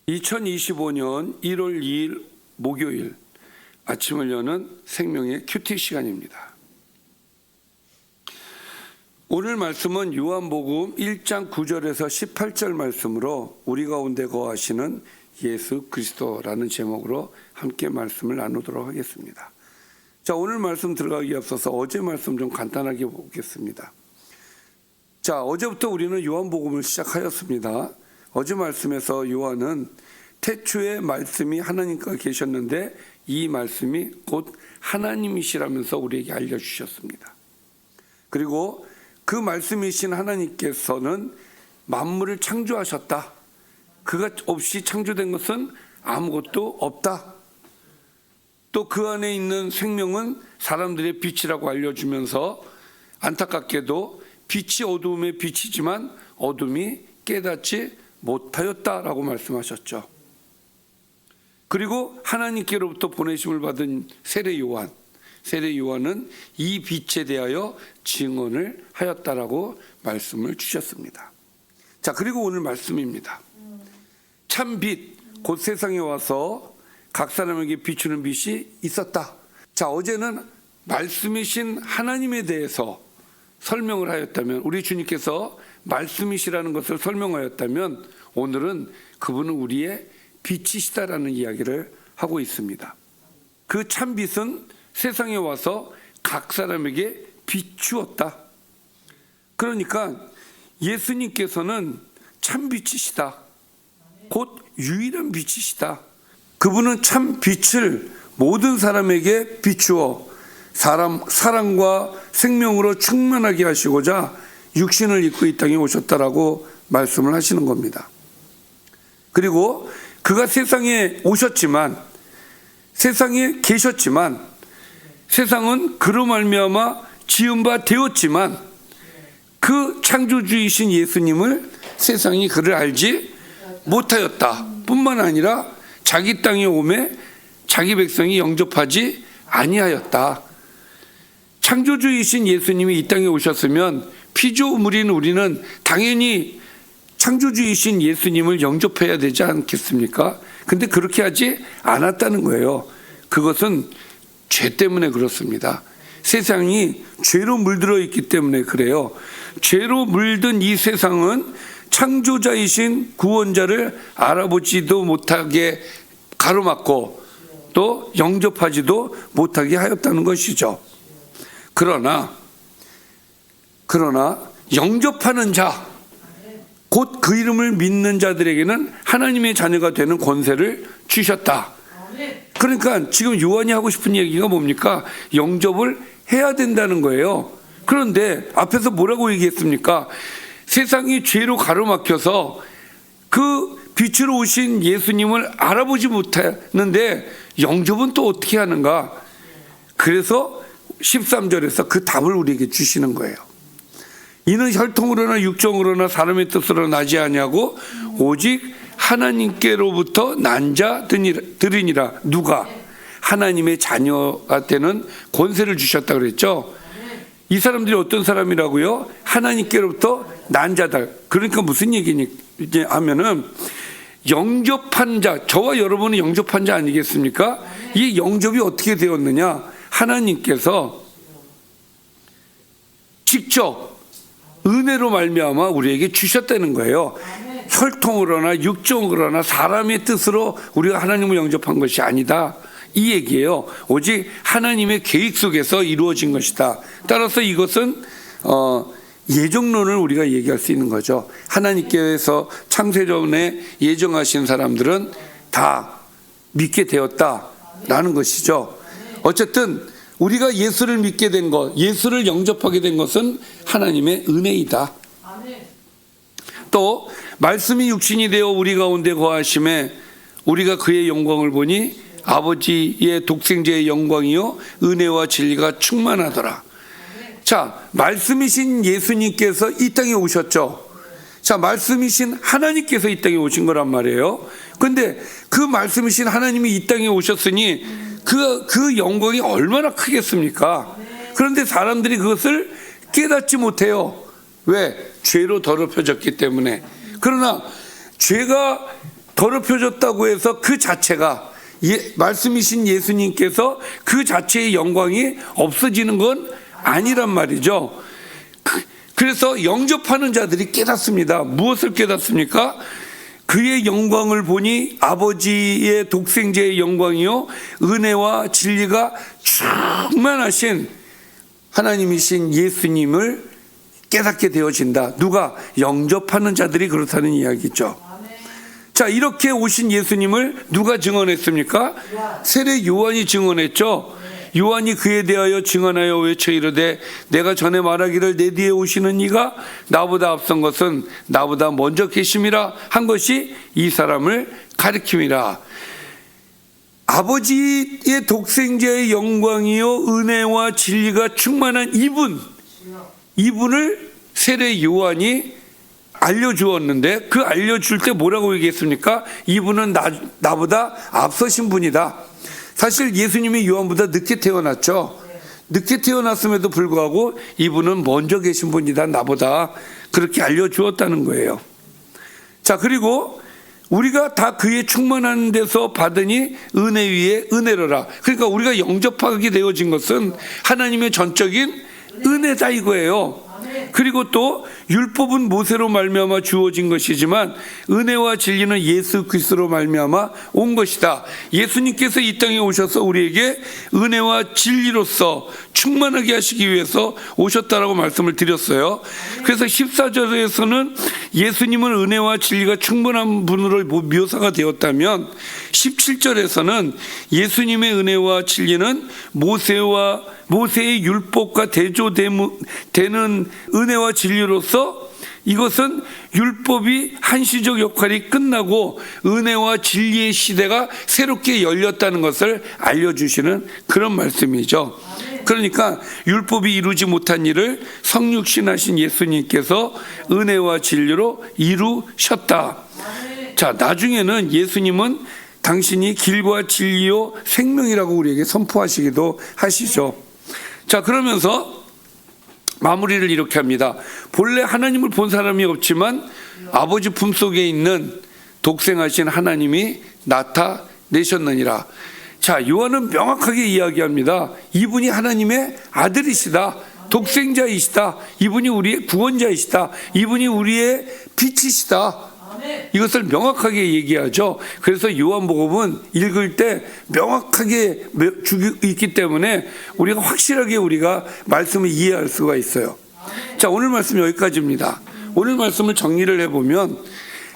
2025년 1월 2일 목요일 아침을 여는 생명의 큐티 시간입니다. 오늘 말씀은 요한복음 1장 9절에서 18절 말씀으로 우리 가운데 거하시는 예수 그리스도라는 제목으로 함께 말씀을 나누도록 하겠습니다. 자, 오늘 말씀 들어가기 앞서서 어제 말씀 좀 간단하게 보겠습니다. 자, 어제부터 우리는 요한복음을 시작하였습니다. 어제 말씀에서 요한은 태초에 말씀이 하나님과 계셨는데 이 말씀이 곧 하나님이시라면서 우리에게 알려주셨습니다. 그리고 그 말씀이신 하나님께서는 만물을 창조하셨다. 그가 없이 창조된 것은 아무것도 없다. 또 그 안에 있는 생명은 사람들의 빛이라고 알려주면서 안타깝게도 빛이 어두움에 비치지만 어둠이 깨닫지 못하였다라고 말씀하셨죠. 그리고 하나님께로부터 보내심을 받은 세례 요한은 이 빛에 대하여 증언을 하였다라고 말씀을 주셨습니다. 자, 그리고 오늘 말씀입니다. 참 빛, 곧 세상에 와서 각 사람에게 비추는 빛이 있었다. 자, 어제는 말씀이신 하나님에 대해서 설명을 하였다면, 우리 주님께서 말씀이시라는 것을 설명하였다면, 오늘은 그분은 우리의 빛이시다라는 이야기를 하고 있습니다. 그 참빛은 세상에 와서 각 사람에게 비추었다. 그러니까 예수님께서는 참빛이시다. 곧 유일한 빛이시다. 그분은 참 빛을 모든 사람에게 비추어 사랑과 생명으로 충만하게 하시고자 육신을 입고 이 땅에 오셨다라고 말씀을 하시는 겁니다. 그리고 그가 세상에 오셨지만, 세상에 계셨지만, 세상은 그로 말미암아 지은 바 되었지만, 그 창조주이신 예수님을 세상이 그를 알지 못하였다. 뿐만 아니라 자기 땅에 오매 자기 백성이 영접하지 아니하였다. 창조주이신 예수님이 이 땅에 오셨으면 피조물인 우리는 당연히 창조주이신 예수님을 영접해야 되지 않겠습니까? 근데 그렇게 하지 않았다는 거예요. 그것은 죄 때문에 그렇습니다. 세상이 죄로 물들어 있기 때문에 그래요. 죄로 물든 이 세상은 창조자이신 구원자를 알아보지도 못하게 가로막고 또 영접하지도 못하게 하였다는 것이죠. 그러나 영접하는 자, 곧 그 이름을 믿는 자들에게는 하나님의 자녀가 되는 권세를 주셨다. 그러니까 지금 요한이 하고 싶은 얘기가 뭡니까? 영접을 해야 된다는 거예요. 그런데 앞에서 뭐라고 얘기했습니까? 세상이 죄로 가로막혀서 그 빛으로 오신 예수님을 알아보지 못하는데 영접은 또 어떻게 하는가? 그래서 13절에서 그 답을 우리에게 주시는 거예요. 이는 혈통으로나 육정으로나 사람의 뜻으로 나지 아니하고 오직 하나님께로부터 난 자들이니라. 누가? 하나님의 자녀가 되는 권세를 주셨다 그랬죠. 이 사람들이 어떤 사람이라고요? 하나님께로부터 난 자들. 그러니까 무슨 얘기냐 하면은 영접한 자, 저와 여러분은 영접한 자 아니겠습니까? 이 영접이 어떻게 되었느냐? 하나님께서 직접 은혜로 말미암아 우리에게 주셨다는 거예요. 혈통으로나 육정으로나 사람의 뜻으로 우리가 하나님을 영접한 것이 아니다. 이 얘기예요. 오직 하나님의 계획 속에서 이루어진 것이다. 따라서 이것은 예정론을 우리가 얘기할 수 있는 거죠. 하나님께서 창세전에 예정하신 사람들은 다 믿게 되었다라는 것이죠. 어쨌든 우리가 예수를 믿게 된 것, 예수를 영접하게 된 것은 하나님의 은혜이다. 또 말씀이 육신이 되어 우리 가운데 거하심에 우리가 그의 영광을 보니 아버지의 독생자의 영광이요 은혜와 진리가 충만하더라. 자, 말씀이신 예수님께서 이 땅에 오셨죠. 자, 말씀이신 하나님께서 이 땅에 오신 거란 말이에요. 근데 그 말씀이신 하나님이 이 땅에 오셨으니 그 영광이 얼마나 크겠습니까? 그런데 사람들이 그것을 깨닫지 못해요. 왜? 죄로 더럽혀졌기 때문에. 그러나 죄가 더럽혀졌다고 해서 그 자체가 말씀이신 예수님께서 그 자체의 영광이 없어지는 건 아니란 말이죠. 그래서 영접하는 자들이 깨닫습니다. 무엇을 깨닫습니까? 그의 영광을 보니 아버지의 독생자의 영광이요 은혜와 진리가 충만하신 하나님이신 예수님을 깨닫게 되어진다. 누가? 영접하는 자들이 그렇다는 이야기죠. 자, 이렇게 오신 예수님을 누가 증언했습니까? 세례 요한이 증언했죠. 요한이 그에 대하여 증언하여 외쳐 이르되 내가 전에 말하기를 내 뒤에 오시는 이가 나보다 앞선 것은 나보다 먼저 계심이라 한 것이 이 사람을 가리킴이라. 아버지의 독생자의 영광이요 은혜와 진리가 충만한 이분을 세례 요한이 알려주었는데, 그 알려줄 때 뭐라고 얘기했습니까? 이분은 나보다 앞서신 분이다. 사실 예수님이 요한보다 늦게 태어났죠. 늦게 태어났음에도 불구하고 이분은 먼저 계신 분이다, 나보다. 그렇게 알려주었다는 거예요. 자, 그리고 우리가 다 그의 충만한 데서 받으니 은혜 위에 은혜로라. 그러니까 우리가 영접하게 되어진 것은 하나님의 전적인 은혜다 이거예요. 그리고 또 율법은 모세로 말미암아 주어진 것이지만 은혜와 진리는 예수 그리스도로 말미암아 온 것이다. 예수님께서 이 땅에 오셔서 우리에게 은혜와 진리로서 충만하게 하시기 위해서 오셨다라고 말씀을 드렸어요. 그래서 14절에서는 예수님은 은혜와 진리가 충분한 분으로 묘사가 되었다면 17절에서는 예수님의 은혜와 진리는 모세의 율법과 대조되는 은혜와 진리로서 이것은 율법이 한시적 역할이 끝나고 은혜와 진리의 시대가 새롭게 열렸다는 것을 알려주시는 그런 말씀이죠. 그러니까 율법이 이루지 못한 일을 성육신하신 예수님께서 은혜와 진리로 이루셨다. 자, 나중에는 예수님은 당신이 길과 진리요 생명이라고 우리에게 선포하시기도 하시죠. 자, 그러면서 마무리를 이렇게 합니다. 본래 하나님을 본 사람이 없지만 아버지 품속에 있는 독생하신 하나님이 나타내셨느니라. 자, 요한은 명확하게 이야기합니다. 이분이 하나님의 아들이시다. 독생자이시다. 이분이 우리의 구원자이시다. 이분이 우리의 빛이시다. 이것을 명확하게 얘기하죠. 그래서 요한복음은 읽을 때 명확하게 있기 때문에 우리가 확실하게 우리가 말씀을 이해할 수가 있어요. 자, 오늘 말씀 여기까지입니다. 오늘 말씀을 정리를 해보면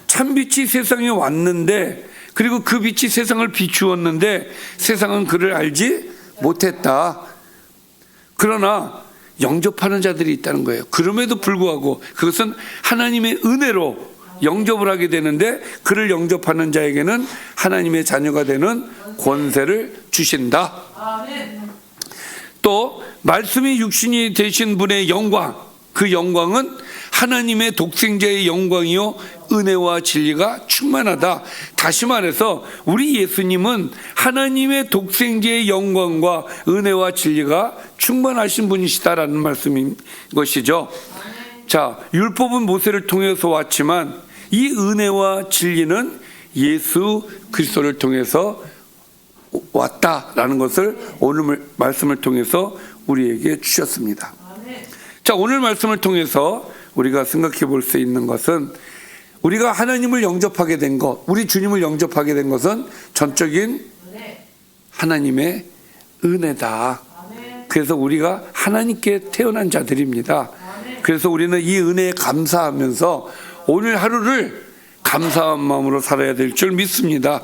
참빛이 세상에 왔는데, 그리고 그 빛이 세상을 비추었는데 세상은 그를 알지 못했다. 그러나 영접하는 자들이 있다는 거예요. 그럼에도 불구하고 그것은 하나님의 은혜로 영접을 하게 되는데, 그를 영접하는 자에게는 하나님의 자녀가 되는 권세를 주신다. 또 말씀이 육신이 되신 분의 영광, 그 영광은 하나님의 독생자의 영광이요 은혜와 진리가 충만하다. 다시 말해서 우리 예수님은 하나님의 독생자의 영광과 은혜와 진리가 충만하신 분이시다라는 말씀인 것이죠. 자, 율법은 모세를 통해서 왔지만 이 은혜와 진리는 예수 그리스도를 통해서 왔다라는 것을 오늘 말씀을 통해서 우리에게 주셨습니다. 자, 오늘 말씀을 통해서 우리가 생각해 볼 수 있는 것은, 우리가 하나님을 영접하게 된 것, 우리 주님을 영접하게 된 것은 전적인 하나님의 은혜다. 그래서 우리가 하나님께 태어난 자들입니다. 그래서 우리는 이 은혜에 감사하면서 오늘 하루를 감사한 마음으로 살아야 될 줄 믿습니다.